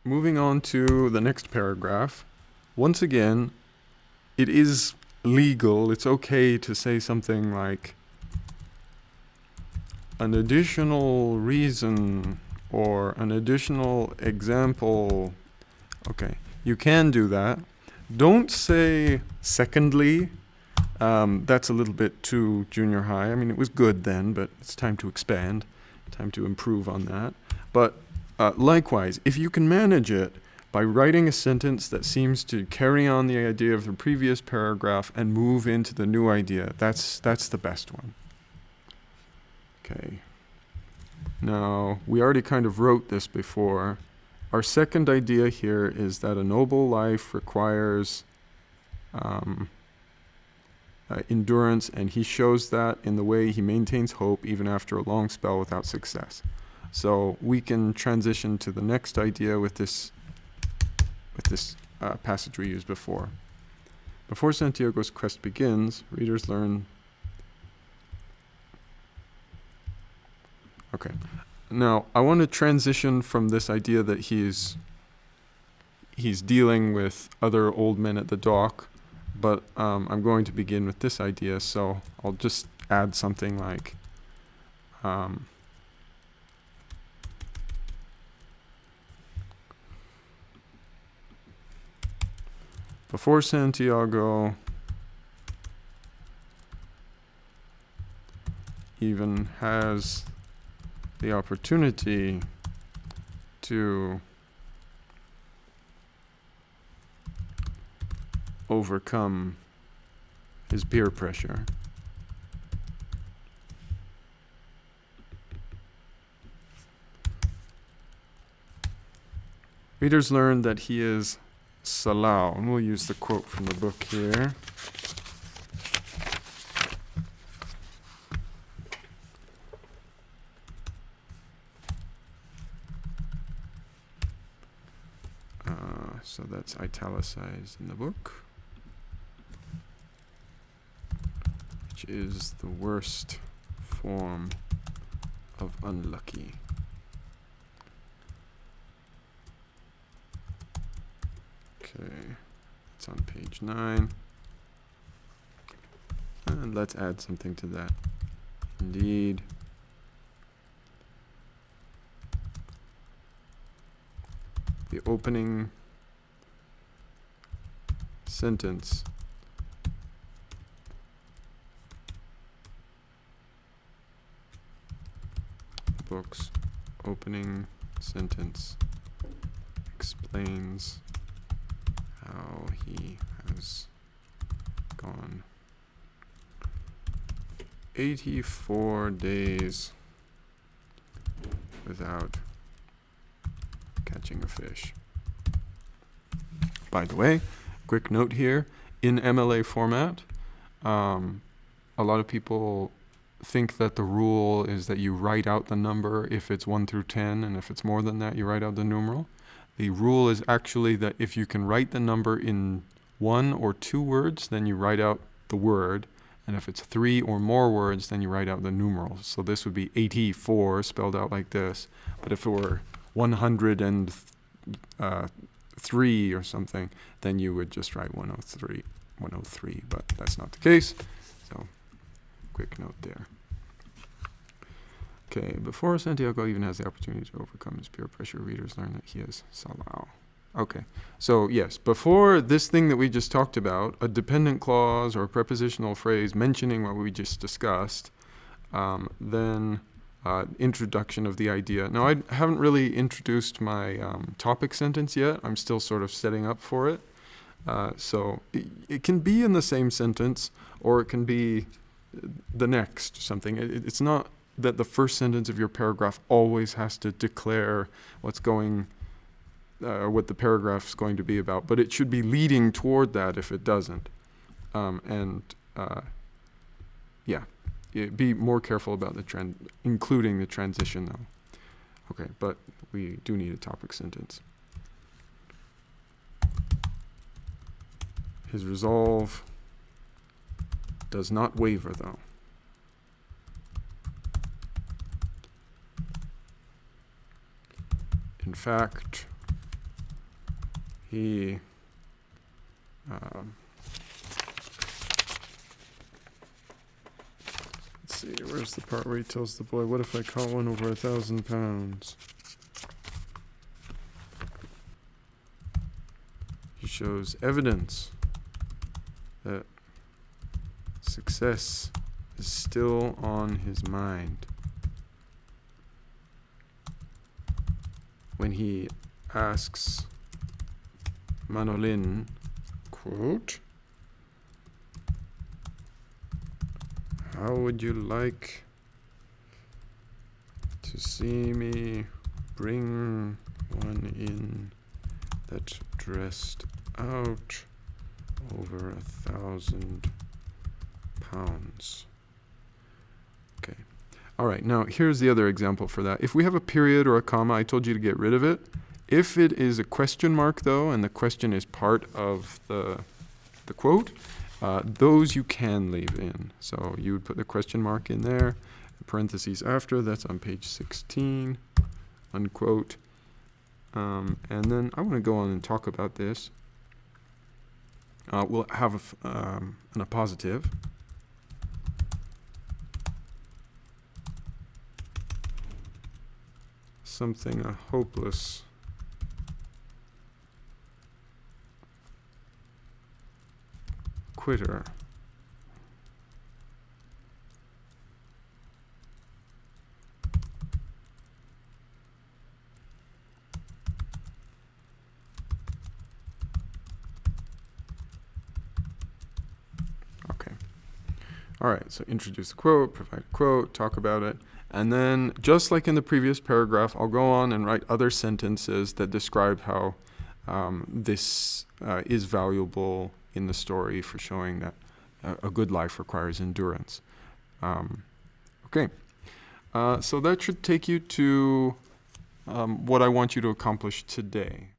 moving on to the next paragraph. Once again, it is legal. It's okay to say something like an additional reason or an additional example. Okay, you can do that. Don't say secondly. That's a little bit too junior high. I mean, it was good then, but it's time to expand, time to improve on that. But likewise, if you can manage it by writing a sentence that seems to carry on the idea of the previous paragraph and move into the new idea, that's the best one. Okay. Now, we already kind of wrote this before. Our second idea here is that a noble life requires endurance, and he shows that in the way he maintains hope even after a long spell without success. So we can transition to the next idea with this passage we used before. Before Santiago's quest begins, readers learn. Okay. Now, I want to transition from this idea that he's dealing with other old men at the dock, but I'm going to begin with this idea, so I'll just add something like before Santiago even has the opportunity to overcome his peer pressure, readers learn that he is Salau, and we'll use the quote from the book here. So that's italicized in the book, which is the worst form of unlucky. Okay, it's on page 9. And let's add something to that. Indeed, the opening sentence the book's opening sentence explains how he has gone 84 days without catching a fish. By the way, quick note here, in MLA format, a lot of people think that the rule is that you write out the number if it's 1 through 10, and if it's more than that, you write out the numeral. The rule is actually that if you can write the number in 1 or 2 words, then you write out the word, and if it's 3 or more words, then you write out the numerals. So this would be 84 spelled out like this, but if it were 103 or something, then you would just write 103, but that's not the case. So, quick note there. Okay, before Santiago even has the opportunity to overcome his peer pressure, readers learn that he is Salau. Okay, so yes, before this thing that we just talked about, a dependent clause or a prepositional phrase mentioning what we just discussed, then introduction of the idea. Now, I haven't really introduced my topic sentence yet. I'm still sort of setting up for it. So it can be in the same sentence, or it can be the next something. It's not that the first sentence of your paragraph always has to declare what the paragraph's going to be about, but it should be leading toward that if it doesn't. Be more careful about including the transition though. Okay, but we do need a topic sentence. His resolve does not waver though. In fact, he let's see, where's the part where he tells the boy, what if I caught one over 1,000 pounds? He shows evidence that success is still on his mind. When he asks Manolin, quote, how would you like to see me bring one in that dressed out over 1,000 pounds? Okay. All right, now here's the other example for that. If we have a period or a comma, I told you to get rid of it. If it is a question mark, though, and the question is part of the quote, those you can leave in. So you would put the question mark in there, parentheses after, that's on page 16, unquote. And then I want to go on and talk about this. We'll have an appositive. Something a hopeless quitter. Okay. All right, so introduce the quote, provide a quote, talk about it. And then, just like in the previous paragraph, I'll go on and write other sentences that describe how this is valuable in the story for showing that a good life requires endurance. Okay, so that should take you to what I want you to accomplish today.